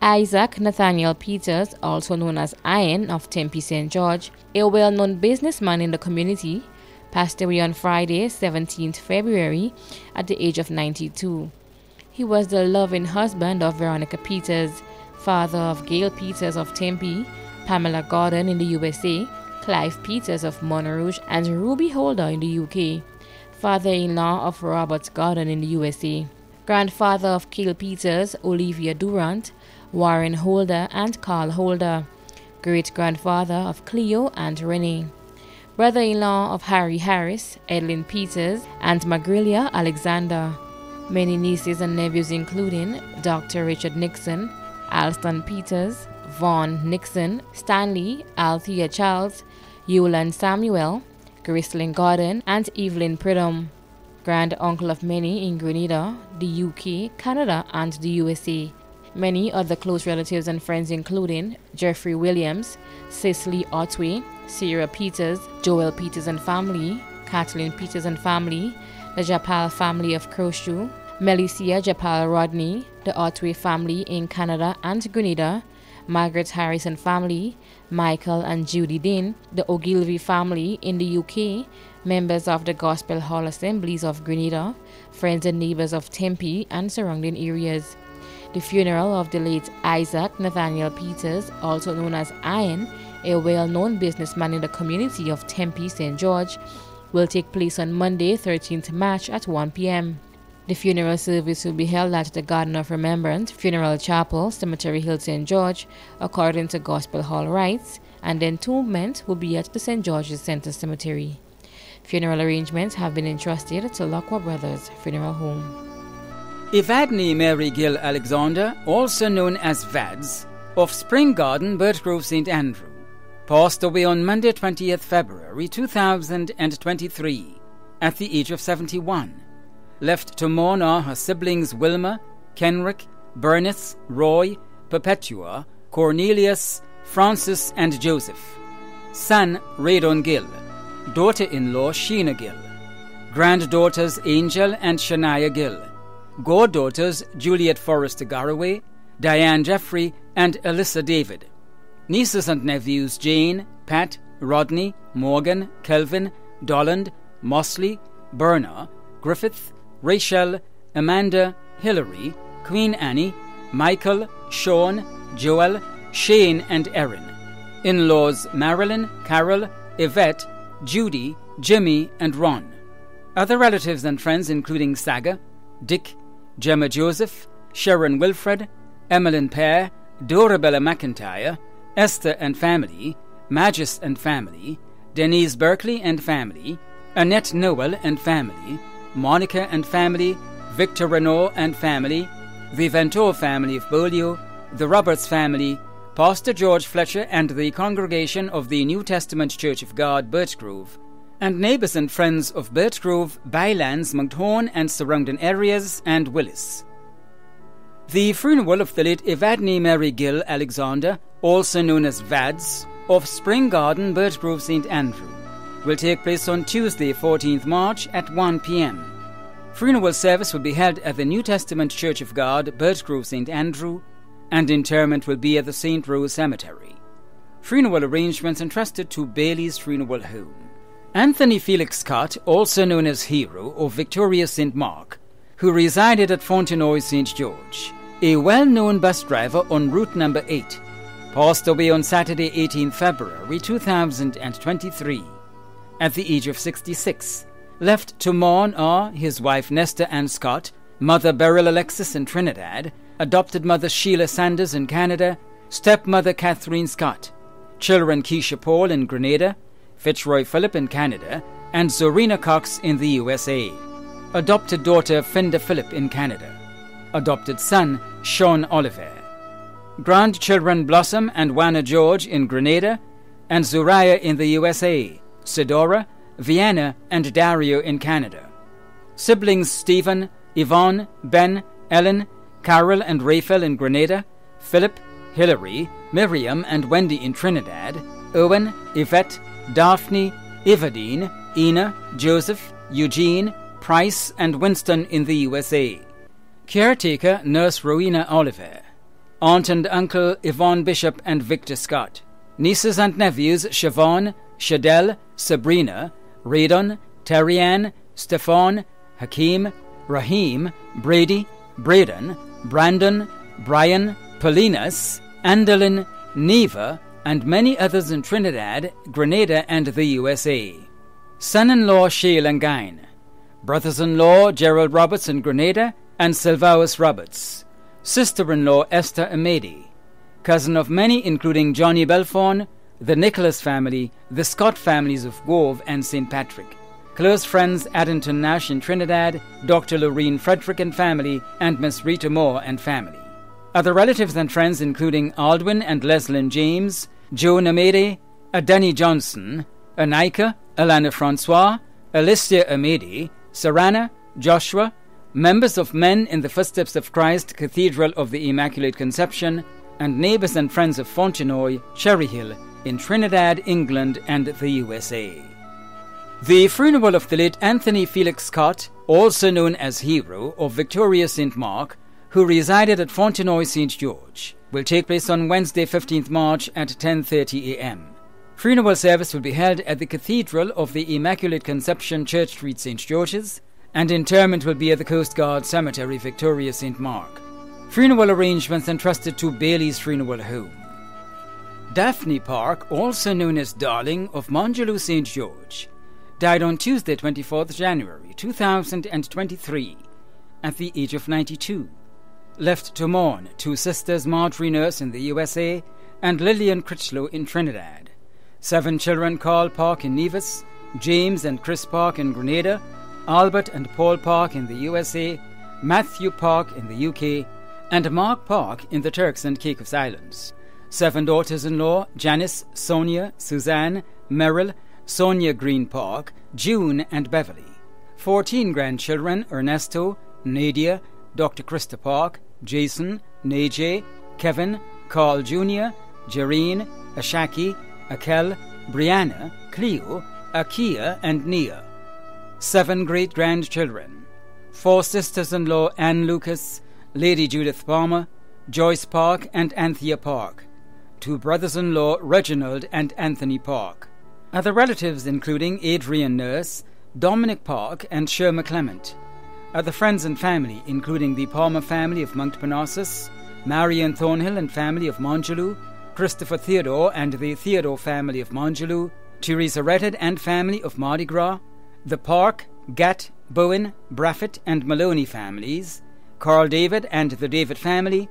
Isaac Nathaniel Peters, also known as Iron of Tempe St. George, a well-known businessman in the community, passed away on Friday, 17th February, at the age of 92. He was the loving husband of Veronica Peters, father of Gail Peters of Tempe, Pamela Gordon in the USA, Clive Peters of Montrouge, and Ruby Holder in the UK, father-in-law of Robert Gordon in the USA, grandfather of Gail Peters, Olivia Durant, Warren Holder, and Carl Holder, great-grandfather of Cleo and Renee, brother-in-law of Harry Harris, Edlin Peters, and Magrilia Alexander. Many nieces and nephews including Dr. Richard Nixon, Alston Peters, Vaughn Nixon, Stanley, Althea Charles, Yolande Samuel, Ghislaine Gordon, and Evelyn Pridham, grand uncle of many in Grenada, the UK, Canada, and the USA. Many other close relatives and friends including Jeffrey Williams, Cicely Otway, Sarah Peters, Joel Peters and family, Kathleen Peters and family, the Japal family of Croshoe, Melicia Japal Rodney, the Otway family in Canada and Grenada, Margaret Harris and family, Michael and Judy Dean, the Ogilvy family in the UK, members of the Gospel Hall Assemblies of Grenada, friends and neighbors of Tempe and surrounding areas. The funeral of the late Isaac Nathaniel Peters, also known as Iron, a well-known businessman in the community of Tempe St. George, will take place on Monday, 13th March at 1 p.m. The funeral service will be held at the Garden of Remembrance Funeral Chapel, Cemetery Hill, St. George, according to Gospel Hall rites, and the entombment will be at the St. George's Center Cemetery. Funeral arrangements have been entrusted to Lacroix Brothers Funeral Home. Evadne Mary Gill Alexander, also known as Vads, of Spring Garden, Birchgrove, St. Andrew, passed away on Monday, 20th February 2023, at the age of 71. Left to mourn are her siblings Wilma, Kenrick, Bernice, Roy, Perpetua, Cornelius, Francis, and Joseph. Son Radon Gill. Daughter-in-law Sheena Gill. Granddaughters Angel and Shania Gill. Goddaughters Juliet Forrester Garraway, Diane Jeffrey, and Alyssa David. Nieces and nephews Jane, Pat, Rodney, Morgan, Kelvin, Dolland, Mosley, Berna, Griffith, Rachel, Amanda, Hillary, Queen Annie, Michael, Sean, Joel, Shane, and Erin. In-laws Marilyn, Carol, Yvette, Judy, Jimmy, and Ron. Other relatives and friends including Saga, Dick, Gemma Joseph, Sharon Wilfred, Emmeline Pear, Dorabella McIntyre, Esther and family, Magis and family, Denise Berkeley and family, Annette Noel and family, Monica and family, Victor Renault and family, the Ventor family of Beaulieu, the Roberts family, Pastor George Fletcher and the congregation of the New Testament Church of God, Birchgrove, and neighbors and friends of Birchgrove, Bylands, Monkhorn and surrounding areas, and Willis. The funeral of the late Evadne Mary Gill Alexander, also known as Vads, of Spring Garden, Birchgrove, St. Andrew, will take place on Tuesday, 14th March at 1 p.m. Funeral service will be held at the New Testament Church of God, Birchgrove, St. Andrew, and interment will be at the St. Rose Cemetery. Funeral arrangements entrusted to Bailey's Funeral Home. Anthony Felix Scott, also known as Hero of Victoria St. Mark, who resided at Fontenoy, St. George, a well-known bus driver on route number 8, passed away on Saturday, 18 February 2023, at the age of 66. Left to mourn are his wife Nesta Ann Scott, mother Beryl Alexis in Trinidad, adopted mother Sheila Sanders in Canada, stepmother Catherine Scott, children Keisha Paul in Grenada, Fitzroy Phillip in Canada, and Zorina Cox in the USA. Adopted daughter Finda Phillip in Canada. Adopted son Sean Oliver. Grandchildren Blossom and Wana George in Grenada, and Zuriah in the USA, Sidora, Vienna, and Dario in Canada. Siblings Stephen, Yvonne, Ben, Ellen, Carol and Raphael in Grenada, Philip, Hilary, Miriam and Wendy in Trinidad, Owen, Yvette, Daphne, Evadine, Ina, Joseph, Eugene, Price and Winston in the USA. Caretaker Nurse Rowena Oliver. aunt and uncle Yvonne Bishop and Victor Scott, nieces and nephews Siobhan, Shadell, Sabrina, Radon, Terrianne, Stefan, Hakeem, Raheem, Brady, Braden, Brandon, Brian, Paulinus, Andalyn, Neva, and many others in Trinidad, Grenada, and the USA. Son-in-law Shale and Gain, brothers-in-law Gerald Roberts in Grenada and Sylvaus Roberts, sister-in-law Esther Amedi, cousin of many including Johnny Belfon, the Nicholas family, the Scott families of Grove and St. Patrick, close friends Addington Nash in Trinidad, Dr. Lorene Frederick and family, and Miss Rita Moore and family. Other relatives and friends including Aldwin and Leslyn James, Joan Amede, Danny Johnson, Anika, Alana Francois, Alicia Amedi, Sarana, Joshua, members of Men in the Footsteps of Christ Cathedral of the Immaculate Conception, and neighbors and friends of Fontenoy, Cherry Hill, in Trinidad, England, and the USA. The funeral of the late Anthony Felix Scott, also known as Hero of Victoria St. Mark, who resided at Fontenoy St. George, will take place on Wednesday 15th March at 10:30 a.m. Funeral service will be held at the Cathedral of the Immaculate Conception, Church Street, St. George's, and interment will be at the Coast Guard Cemetery, Victoria St. Mark. Funeral arrangements entrusted to Bailey's Funeral Home. Daphne Park, also known as Darling of Monjaloo St. George, died on Tuesday 24th January 2023 at the age of 92. Left to mourn two sisters, Marjorie Nurse in the USA and Lillian Critchlow in Trinidad. 7 children, Carl Park in Nevis, James and Chris Park in Grenada, Albert and Paul Park in the USA, Matthew Park in the UK, and Mark Park in the Turks and Caicos Islands. 7 daughters-in-law, Janice, Sonia, Suzanne, Merrill, Sonia Green Park, June, and Beverly. 14 grandchildren, Ernesto, Nadia, Dr. Krista Park, Jason, Najee, Kevin, Carl Jr., Jareen, Ashaki, Akel, Brianna, Cleo, Akia, and Nia. 7 great-grandchildren, 4 sisters-in-law, Anne Lucas, Lady Judith Palmer, Joyce Park, and Anthea Park. 2 brothers-in-law, Reginald and Anthony Park. Other relatives including Adrian Nurse, Dominic Park, and Sherma Clement. Other friends and family including the Palmer family of Montparnassus, Marion Thornhill and family of Monjaloo, Christopher Theodore and the Theodore family of Monjaloo, Teresa Redded and family of Mardi Gras, the Park, Gatt, Bowen, Braffett and Maloney families, Carl David and the David family,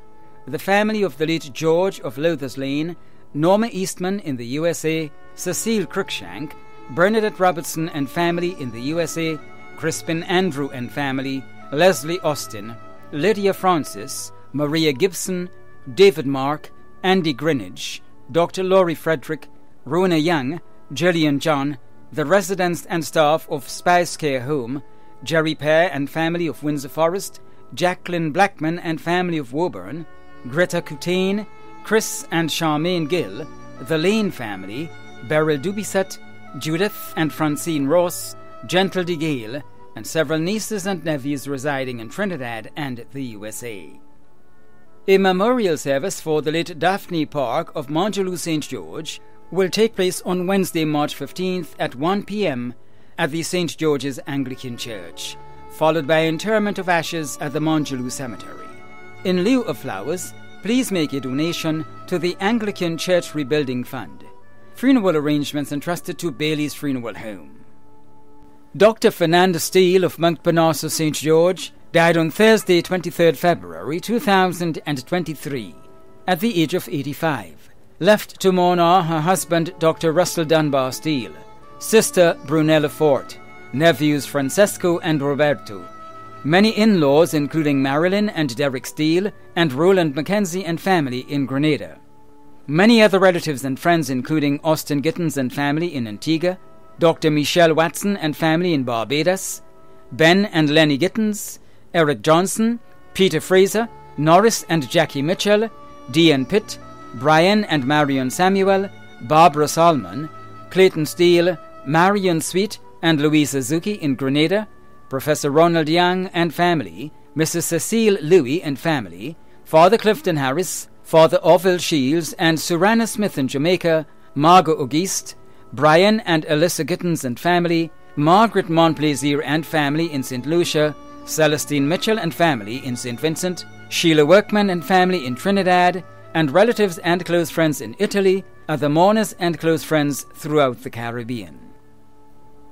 the family of the late George of Lothers Lane, Norma Eastman in the USA, Cecile Cruikshank, Bernadette Robertson and family in the USA, Crispin Andrew and family, Leslie Austin, Lydia Francis, Maria Gibson, David Mark, Andy Greenidge, Dr. Laurie Frederick, Rona Young, Gillian John, the residents and staff of Spice Care Home, Jerry Pear and family of Windsor Forest, Jacqueline Blackman and family of Woburn, Greta Coutain, Chris and Charmaine Gill, the Lane family, Beryl Dubisat, Judith and Francine Ross, Gentle de Gale, and several nieces and nephews residing in Trinidad and the USA. A memorial service for the late Daphne Park of Monjaloo St. George will take place on Wednesday, March 15th at 1 p.m. at the St. George's Anglican Church, followed by interment of ashes at the Monjaloo Cemetery. In lieu of flowers, please make a donation to the Anglican Church Rebuilding Fund. Funeral arrangements entrusted to Bailey's Funeral Home. Dr. Fernanda Steele of Montparnassus St. George died on Thursday, 23rd February 2023, at the age of 85. Left to mourn are her husband, Dr. Russell Dunbar Steele, sister Brunella Fort, nephews Francesco and Roberto, many in-laws including Marilyn and Derek Steele, and Roland Mackenzie and family in Grenada. Many other relatives and friends including Austin Gittins and family in Antigua, Dr. Michelle Watson and family in Barbados, Ben and Lenny Gittins, Eric Johnson, Peter Fraser, Norris and Jackie Mitchell, Dean Pitt, Brian and Marion Samuel, Barbara Solomon, Clayton Steele, Marion Sweet and Louisa Zuki in Grenada, Professor Ronald Young and family, Mrs. Cecile Louis and family, Father Clifton Harris, Father Orville Shields and Suranna Smith in Jamaica, Margot Auguste, Brian and Alyssa Gittins and family, Margaret Montplaisir and family in St. Lucia, Celestine Mitchell and family in St. Vincent, Sheila Workman and family in Trinidad, and relatives and close friends in Italy, other mourners and close friends throughout the Caribbean.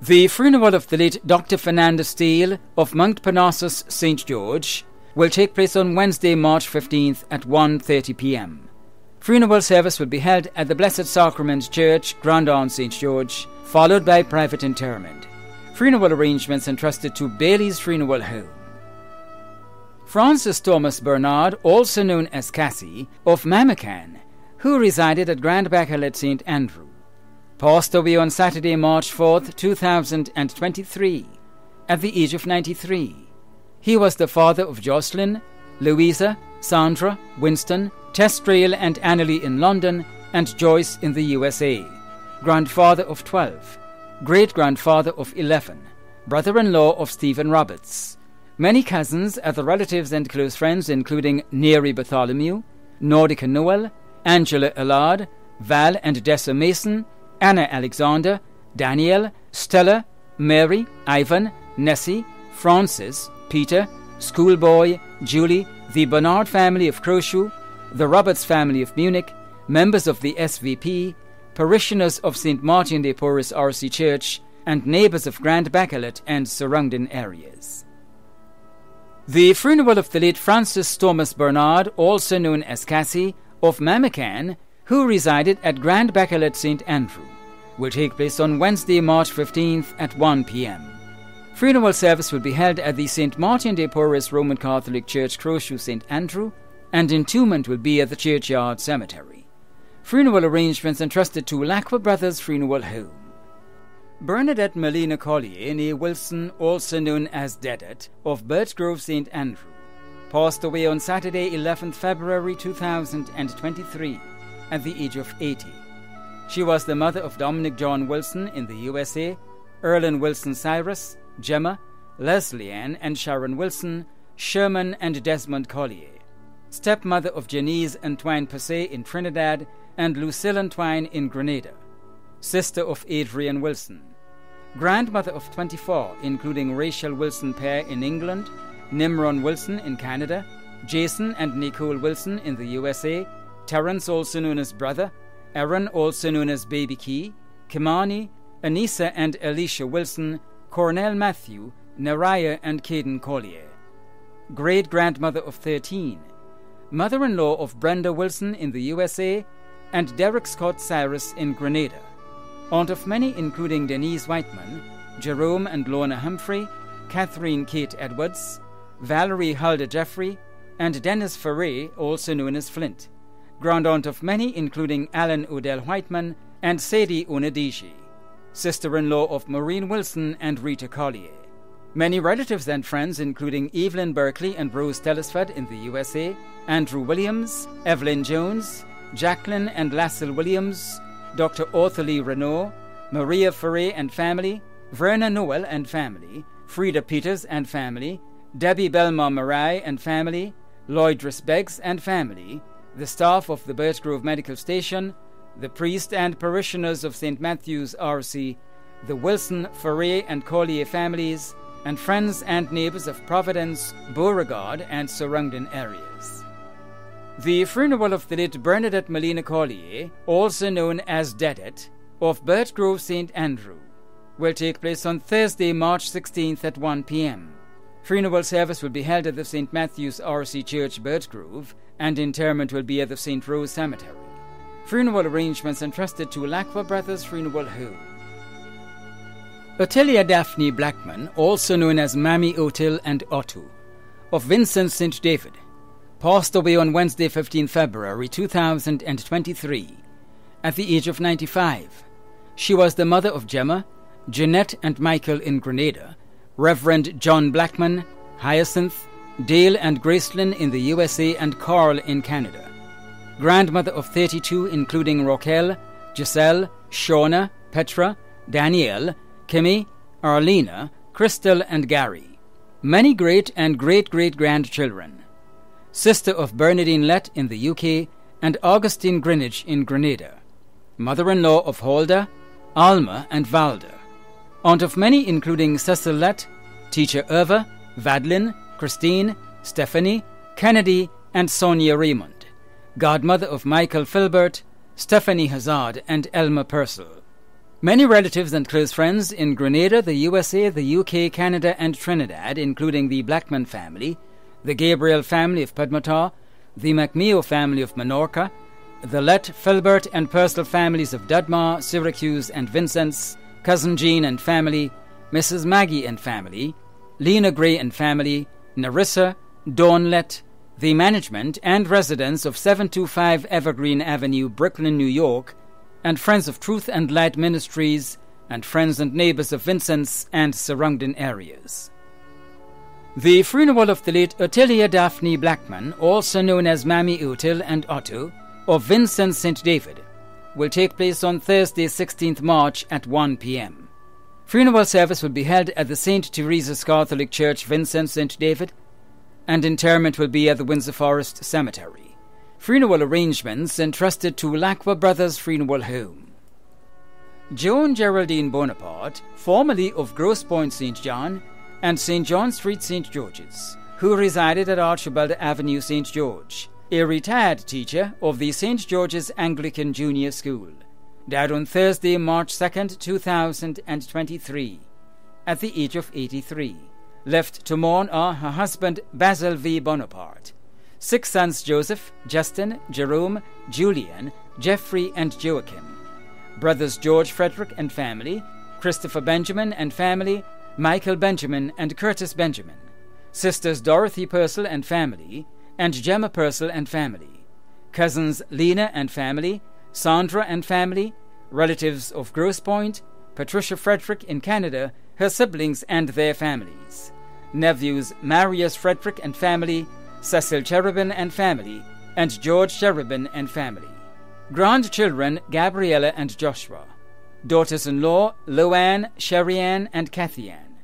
The funeral of the late Dr. Fernandez Steele of Mount Parnassus, St. George, will take place on Wednesday, March 15th at 1:30 p.m. Funeral service will be held at the Blessed Sacrament Church, Grandon, St. George, followed by private interment. Funeral arrangements entrusted to Bailey's Funeral Home. Francis Thomas Bernard, also known as Cassie, of Mamacan, who resided at Grand Bacchal at St. Andrew, passed away on Saturday, March 4th, 2023, at the age of 93. He was the father of Jocelyn, Louisa, Sandra, Winston, Testrail and Annalie in London, and Joyce in the USA, grandfather of 12, great-grandfather of 11, brother-in-law of Stephen Roberts. Many cousins, other relatives and close friends including Neri Bartholomew, Nordica Noel, Angela Allard, Val and Dessa Mason, Anna Alexander, Daniel, Stella, Mary, Ivan, Nessie, Francis, Peter, Schoolboy, Julie, the Bernard family of Crowshoe, the Roberts family of Munich, members of the SVP, parishioners of St. Martin de Porres RC Church, and neighbours of Grand Baccalet and surrounding areas. The funeral of the late Francis Thomas Bernard, also known as Cassie, of Mamacan, who resided at Grand Baccalet St. Andrew, will take place on Wednesday, March 15th at 1 p.m. Funeral service will be held at the St. Martin de Porres Roman Catholic Church, Crowshoe, St. Andrew, and entombment will be at the Churchyard Cemetery. Funeral arrangements entrusted to Lacqua Brothers Funeral Home. Bernadette Melina Collier, née Wilson, also known as Dedet, of Birchgrove, St. Andrew, passed away on Saturday, 11th February 2023, at the age of 80. She was the mother of Dominic John Wilson in the USA, Erlyn Wilson Cyrus, Gemma, Leslie Ann and Sharon Wilson, Sherman and Desmond Collier, stepmother of Janice Antoine Passé in Trinidad and Lucille Antoine in Grenada, sister of Adrian Wilson, grandmother of 24, including Rachel Wilson Pear in England, Nimron Wilson in Canada, Jason and Nicole Wilson in the USA, Terence, also known as Brother, Aaron, also known as Baby Key, Kimani, Anissa and Alicia Wilson, Cornell Matthew, Nariah and Caden Collier, great-grandmother of 13, mother-in-law of Brenda Wilson in the USA, and Derek Scott Cyrus in Grenada, aunt of many including Denise Whiteman, Jerome and Lorna Humphrey, Catherine Kate Edwards, Valerie Hulda Jeffrey, and Dennis Ferre, also known as Flint, grand-aunt of many including Alan Odell Whiteman and Sadie Onadishi, sister-in-law of Maureen Wilson and Rita Collier. Many relatives and friends including Evelyn Berkeley and Rose Telesford in the USA, Andrew Williams, Evelyn Jones, Jacqueline and Lassell Williams, Dr. Arthur Lee Renault, Maria Ferre and family, Verna Noel and family, Frida Peters and family, Debbie Belmar Marai and family, Lloydris Beggs and family, the staff of the Birchgrove Medical Station, the priest and parishioners of St. Matthew's RC, the Wilson, Ferre and Collier families, and friends and neighbours of Providence, Beauregard and surrounding areas. The funeral of the late Bernadette Melina Collier, also known as Dedet, of Birchgrove St. Andrew, will take place on Thursday, March 16th at 1 p.m. Funeral service will be held at the St. Matthew's RC Church, Birchgrove, and interment will be at the St. Rose Cemetery. Funeral arrangements entrusted to Lacqua Brothers Funeral Home. Ottilia Daphne Blackman, also known as Mammy Otil and Otto, of Vincent St. David, passed away on Wednesday, 15 February 2023, at the age of 95. She was the mother of Gemma, Jeanette and Michael in Grenada, Reverend John Blackman, Hyacinth, Dale and Gracelyn in the USA and Carl in Canada, grandmother of 32 including Raquel, Giselle, Shauna, Petra, Danielle, Kimmy, Arlena, Crystal and Gary, many great and great-great-grandchildren, sister of Bernadine Lett in the UK, and Augustine Greenwich in Grenada, mother-in-law of Hulda, Alma, and Valda, aunt of many including Cecil Lett, teacher Irva, Vadlin, Christine, Stephanie, Kennedy, and Sonia Raymond, godmother of Michael Filbert, Stephanie Hazard, and Elma Purcell. Many relatives and close friends in Grenada, the USA, the UK, Canada, and Trinidad, including the Blackman family, the Gabriel family of Padmatar, the MacMeo family of Minorca, the Lett, Filbert, and Purcell families of Dudmar, Syracuse, and Vincennes, Cousin Jean and family, Mrs. Maggie and family, Lena Gray and family, Narissa, Dawn Lett, the management and residents of 725 Evergreen Avenue, Brooklyn, New York, and Friends of Truth and Light Ministries, and friends and neighbors of Vincennes and surrounding areas. The funeral of the late Ottilia Daphne Blackman, also known as Mammy Otil and Otto, of Vincennes St. David, will take place on Thursday, 16th March at 1 p.m. Funeral service will be held at the St. Teresa's Catholic Church, Vincennes St. David, and interment will be at the Windsor Forest Cemetery. Funeral arrangements entrusted to Lacqua Brothers Funeral Home. Joan Geraldine Bonaparte, formerly of Grosse Pointe St. John and St. John Street, St. George's, who resided at Archibald Avenue, St. George, a retired teacher of the St. George's Anglican Junior School, died on Thursday, March 2nd, 2023, at the age of 83. Left to mourn are her husband Basil V. Bonaparte, 6 sons Joseph, Justin, Jerome, Julian, Jeffrey, and Joachim, brothers George Frederick and family, Christopher Benjamin and family, Michael Benjamin and Curtis Benjamin, sisters Dorothy Purcell and family, and Gemma Purcell and family, cousins Lena and family, Sandra and family, relatives of Grosse Pointe, Patricia Frederick in Canada, her siblings and their families, nephews Marius Frederick and family, Cecil Cherubin and family, and George Cherubin and family, grandchildren Gabriella and Joshua, daughters-in-law Loanne, Sherry-Ann, and Kathy-Ann,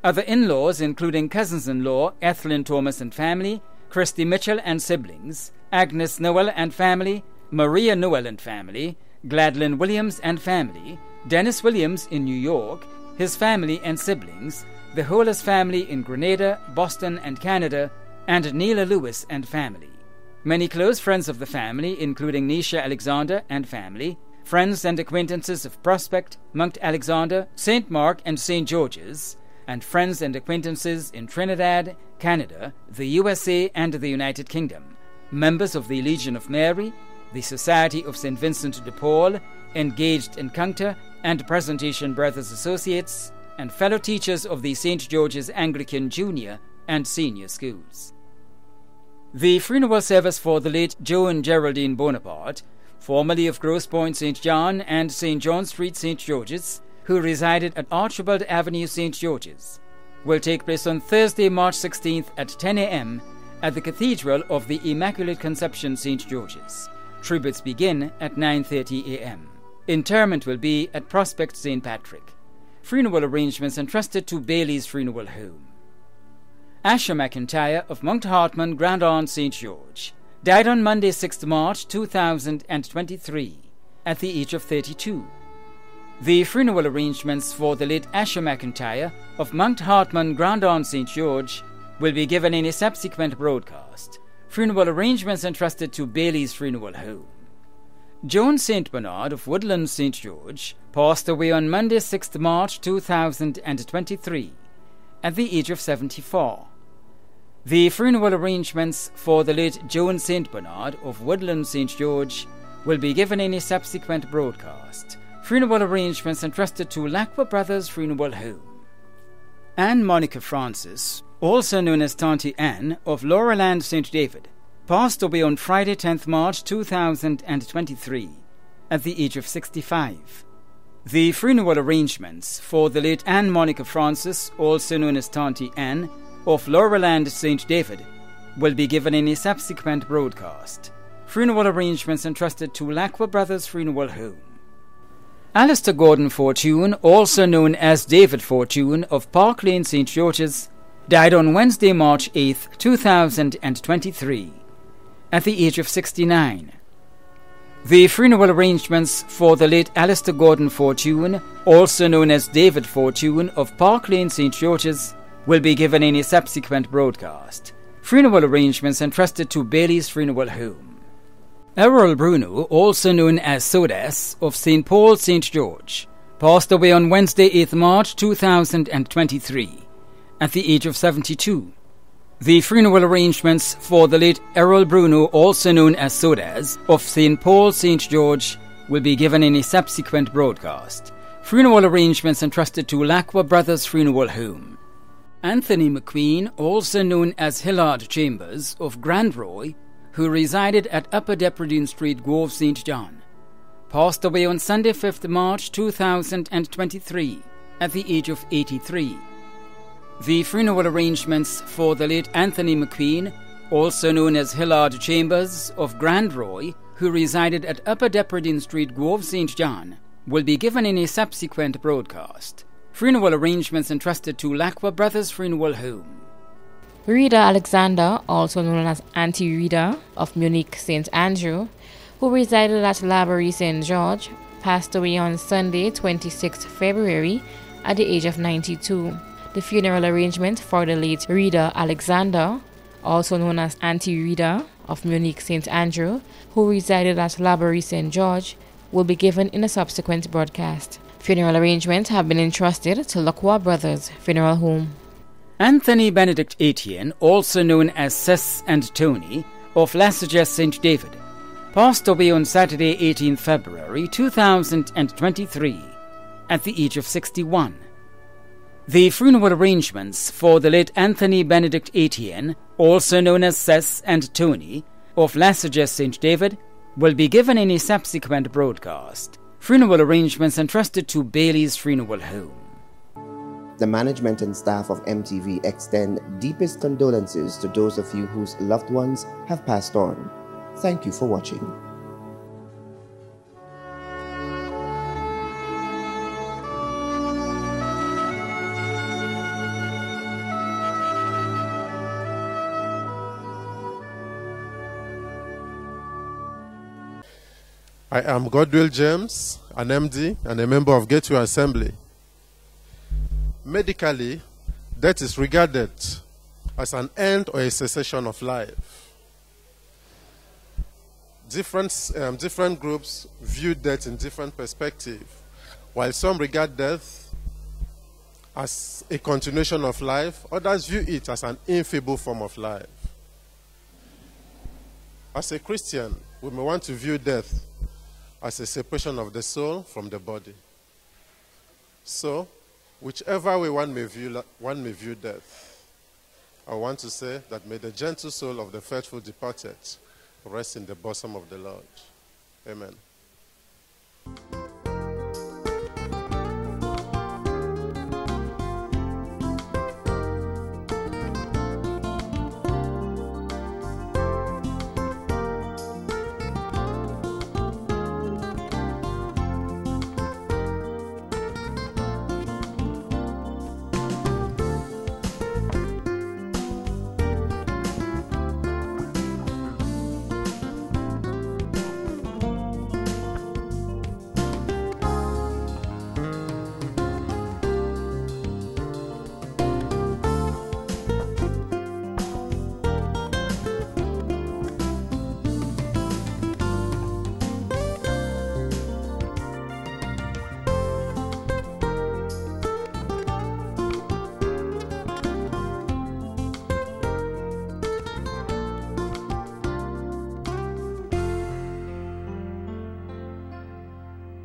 other in-laws including cousins-in-law Ethelyn Thomas and family, Christy Mitchell and siblings, Agnes Noel and family, Maria Noel and family, Gladlyn Williams and family, Dennis Williams in New York, his family and siblings, the Hollis family in Grenada, Boston, and Canada, and Neela Lewis and family. Many close friends of the family, including Nisha Alexander and family, friends and acquaintances of Prospect, Mount Alexander, St. Mark, and St. George's, and friends and acquaintances in Trinidad, Canada, the USA, and the United Kingdom, members of the Legion of Mary, the Society of St. Vincent de Paul, Engaged Encounter, and Presentation Brothers Associates, and fellow teachers of the St. George's Anglican Junior and Senior Schools. The funeral service for the late Joan Geraldine Bonaparte, formerly of Grosse Pointe St. John and St. John Street, St. George's, who resided at Archibald Avenue, St. George's, will take place on Thursday, March 16th at 10 a.m. at the Cathedral of the Immaculate Conception, St. George's. Tributes begin at 9:30 a.m. Interment will be at Prospect St. Patrick. Funeral arrangements entrusted to Bailey's Funeral Home. Asher McIntyre of Mount Hartman, Grand Aunt St. George, died on Monday, 6th March 2023, at the age of 32. The funeral arrangements for the late Asher McIntyre of Mount Hartman, Grand Aunt St. George will be given in a subsequent broadcast. Funeral arrangements entrusted to Bailey's Funeral Home. Joan St. Bernard of Woodland St. George passed away on Monday, 6th March 2023, at the age of 74. The funeral arrangements for the late Joan St. Bernard of Woodland St. George will be given in a subsequent broadcast. Funeral arrangements entrusted to Lacqua Brothers Funeral Home. Anne Monica Francis, also known as Tanti Anne of Laurelland St. David, passed away on Friday, 10th March 2023, at the age of 65. The funeral arrangements for the late Anne Monica Francis, also known as Tanti Anne, of Laurelland St. David, will be given in a subsequent broadcast. Funeral arrangements entrusted to Lacqua Brothers Funeral Home. Alistair Gordon Fortune, also known as David Fortune of Park Lane St. George's, died on Wednesday, March 8th, 2023, at the age of 69. The funeral arrangements for the late Alistair Gordon Fortune, also known as David Fortune of Park Lane, St. George's, will be given in a subsequent broadcast. Funeral arrangements entrusted to Bailey's Funeral Home. Errol Bruno, also known as Sodas of St. Paul, St. George, passed away on Wednesday, 8th March 2023, at the age of 72. The funeral arrangements for the late Errol Bruno, also known as Sodas, of St. Paul, St. George, will be given in a subsequent broadcast. Funeral arrangements entrusted to Lacqua Brothers Funeral Home. Anthony McQueen, also known as Hillard Chambers, of Grandroy, who resided at Upper Depredine Street, Grove, St. John, passed away on Sunday, 5th March 2023, at the age of 83. The funeral arrangements for the late Anthony McQueen, also known as Hillard Chambers of Grandroy, who resided at Upper Depredine Street, Grove, St. John, will be given in a subsequent broadcast. Funeral arrangements entrusted to Lacqua Brothers Funeral Home. Rita Alexander, also known as Auntie Rita of Munich, St. Andrew, who resided at Laborie, St. George, passed away on Sunday, 26th February, at the age of 92. The funeral arrangement for the late Rita Alexander, also known as Auntie Rita of Munich, St. Andrew, who resided at Laborie, St. George, will be given in a subsequent broadcast. Funeral arrangements have been entrusted to Lacqua Brothers Funeral Home. Anthony Benedict Etienne, also known as Cess and Tony, of Lassages St. David, passed away on Saturday, 18th February 2023, at the age of 61. The funeral arrangements for the late Anthony Benedict Etienne, also known as Cess and Tony, of Lassages St. David, will be given in a subsequent broadcast. Funeral arrangements entrusted to Bailey's Funeral Home. The management and staff of MTV extend deepest condolences to those of you whose loved ones have passed on. Thank you for watching. I am Godwill James, an MD and a member of Gateway Assembly. Medically, death is regarded as an end or a cessation of life. Different groups view death in different perspectives. While some regard death as a continuation of life, others view it as an infeeble form of life. As a Christian, we may want to view death as a separation of the soul from the body. So, whichever way one may view death, I want to say that may the gentle soul of the faithful departed rest in the bosom of the Lord. Amen.